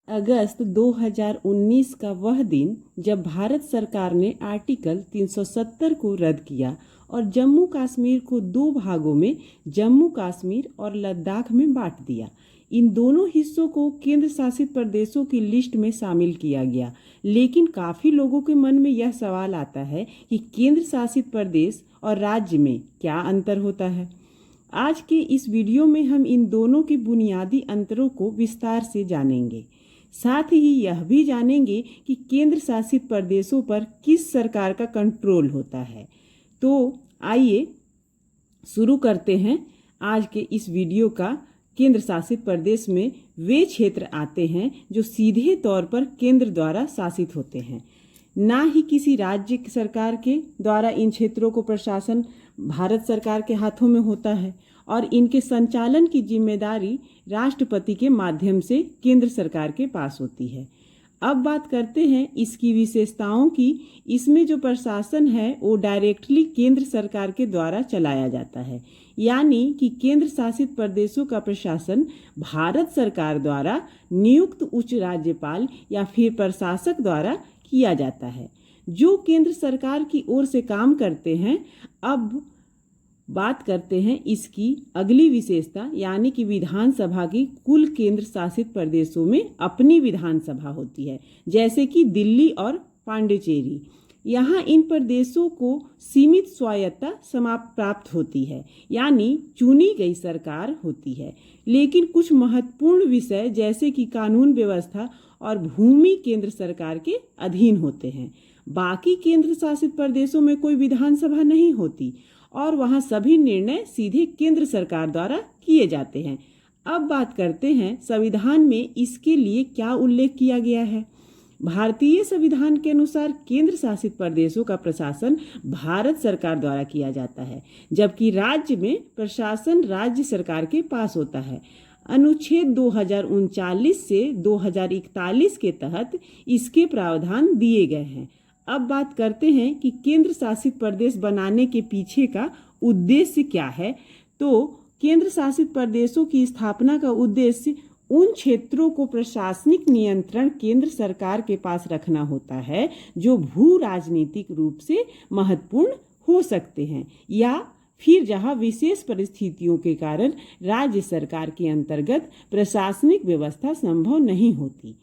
अगस्त 2019 का वह दिन जब भारत सरकार ने आर्टिकल 370 को रद्द किया और जम्मू कश्मीर को दो भागों में जम्मू कश्मीर और लद्दाख में बांट दिया। इन दोनों हिस्सों को केंद्र शासित प्रदेशों की लिस्ट में शामिल किया गया। लेकिन काफ़ी लोगों के मन में यह सवाल आता है कि केंद्र शासित प्रदेश और राज्य में क्या अंतर होता है। आज के इस वीडियो में हम इन दोनों के बुनियादी अंतरों को विस्तार से जानेंगे। साथ ही यह भी जानेंगे कि केंद्र शासित प्रदेशों पर किस सरकार का कंट्रोल होता है। तो आइए शुरू करते हैं आज के इस वीडियो का। केंद्र शासित प्रदेश में वे क्षेत्र आते हैं जो सीधे तौर पर केंद्र द्वारा शासित होते हैं, ना ही किसी राज्य सरकार के द्वारा। इन क्षेत्रों को प्रशासन भारत सरकार के हाथों में होता है और इनके संचालन की जिम्मेदारी राष्ट्रपति के माध्यम से केंद्र सरकार के पास होती है। अब बात करते हैं इसकी विशेषताओं की। इसमें जो प्रशासन है वो डायरेक्टली केंद्र सरकार के द्वारा चलाया जाता है, यानी कि केंद्र शासित प्रदेशों का प्रशासन भारत सरकार द्वारा नियुक्त उच्च राज्यपाल या फिर प्रशासक द्वारा किया जाता है, जो केंद्र सरकार की ओर से काम करते हैं। अब बात करते हैं इसकी अगली विशेषता, यानी कि विधानसभा की। कुल केंद्र शासित प्रदेशों में अपनी विधानसभा होती है, जैसे कि दिल्ली और पांडिचेरी। यहाँ इन प्रदेशों को सीमित स्वायत्तता समाप्त प्राप्त होती है, यानी चुनी गई सरकार होती है। लेकिन कुछ महत्वपूर्ण विषय जैसे कि कानून व्यवस्था और भूमि केंद्र सरकार के अधीन होते हैं। बाकी केंद्र शासित प्रदेशों में कोई विधानसभा नहीं होती और वहाँ सभी निर्णय सीधे केंद्र सरकार द्वारा किए जाते हैं। अब बात करते हैं संविधान में इसके लिए क्या उल्लेख किया गया है। भारतीय संविधान के अनुसार केंद्र शासित प्रदेशों का प्रशासन भारत सरकार द्वारा किया जाता है, जबकि राज्य में प्रशासन राज्य सरकार के पास होता है। अनुच्छेद 2039 से 2041 के तहत इसके प्रावधान दिए गए हैं। अब बात करते हैं कि केंद्र शासित प्रदेश बनाने के पीछे का उद्देश्य क्या है। तो केंद्र शासित प्रदेशों की स्थापना का उद्देश्य उन क्षेत्रों को प्रशासनिक नियंत्रण केंद्र सरकार के पास रखना होता है जो भू राजनीतिक रूप से महत्वपूर्ण हो सकते हैं, या फिर जहां विशेष परिस्थितियों के कारण राज्य सरकार के अंतर्गत प्रशासनिक व्यवस्था संभव नहीं होती।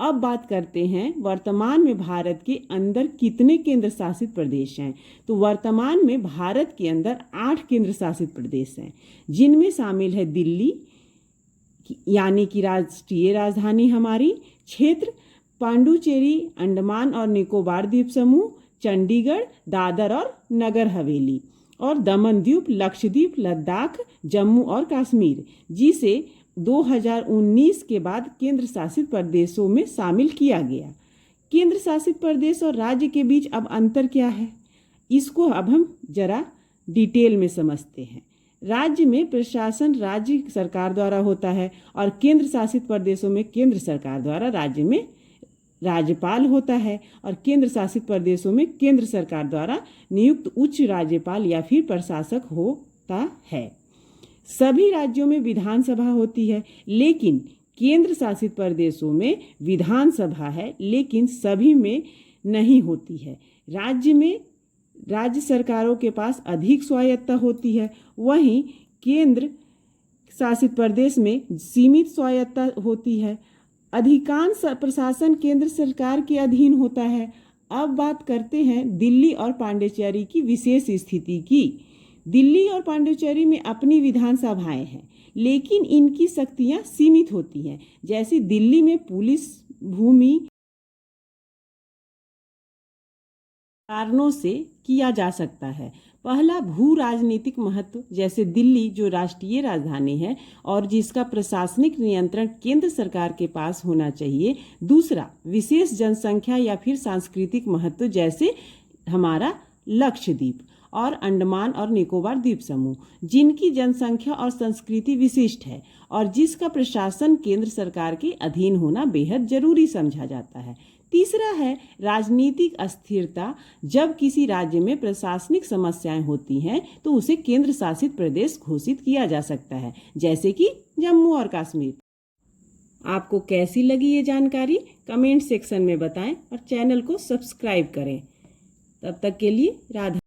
अब बात करते हैं वर्तमान में भारत के अंदर कितने केंद्र शासित प्रदेश हैं। तो वर्तमान में भारत के अंदर 8 केंद्र शासित प्रदेश हैं, जिनमें शामिल है दिल्ली, यानी कि राष्ट्रीय राजधानी हमारी क्षेत्र, पांडुचेरी, अंडमान और निकोबार द्वीप समूह, चंडीगढ़, दादर और नगर हवेली, और दमन द्वीप, लक्षद्वीप, लद्दाख, जम्मू और कश्मीर, जिसे 2019 के बाद केंद्र शासित प्रदेशों में शामिल किया गया। केंद्र शासित प्रदेश और राज्य के बीच अब अंतर क्या है, इसको अब हम जरा डिटेल में समझते हैं। राज्य में प्रशासन राज्य सरकार द्वारा होता है और केंद्र शासित प्रदेशों में केंद्र सरकार द्वारा। राज्य में राज्यपाल होता है और केंद्र शासित प्रदेशों में केंद्र सरकार द्वारा नियुक्त उच्च राज्यपाल या फिर प्रशासक होता है। सभी राज्यों में विधानसभा होती है, लेकिन केंद्र शासित प्रदेशों में विधानसभा है लेकिन सभी में नहीं होती है। राज्य में राज्य सरकारों के पास अधिक स्वायत्तता होती है, वहीं केंद्र शासित प्रदेश में सीमित स्वायत्तता होती है। अधिकांश प्रशासन केंद्र सरकार के अधीन होता है। अब बात करते हैं दिल्ली और पांडिचेरी की विशेष स्थिति की। दिल्ली और पांडिचेरी में अपनी विधानसभाएं हैं, लेकिन इनकी शक्तियां सीमित होती हैं। जैसे दिल्ली में पुलिस भूमि कारणों से किया जा सकता है। पहला, भू राजनीतिक महत्व, जैसे दिल्ली जो राष्ट्रीय राजधानी है और जिसका प्रशासनिक नियंत्रण केंद्र सरकार के पास होना चाहिए। दूसरा, विशेष जनसंख्या या फिर सांस्कृतिक महत्व, जैसे हमारा लक्षद्वीप और अंडमान और निकोबार द्वीप समूह, जिनकी जनसंख्या और संस्कृति विशिष्ट है और जिसका प्रशासन केंद्र सरकार के अधीन होना बेहद जरूरी समझा जाता है। तीसरा है राजनीतिक अस्थिरता। जब किसी राज्य में प्रशासनिक समस्याएं होती हैं तो उसे केंद्र शासित प्रदेश घोषित किया जा सकता है, जैसे कि जम्मू और कश्मीर। आपको कैसी लगी ये जानकारी कमेंट सेक्शन में बताएं और चैनल को सब्सक्राइब करें। तब तक के लिए राधे।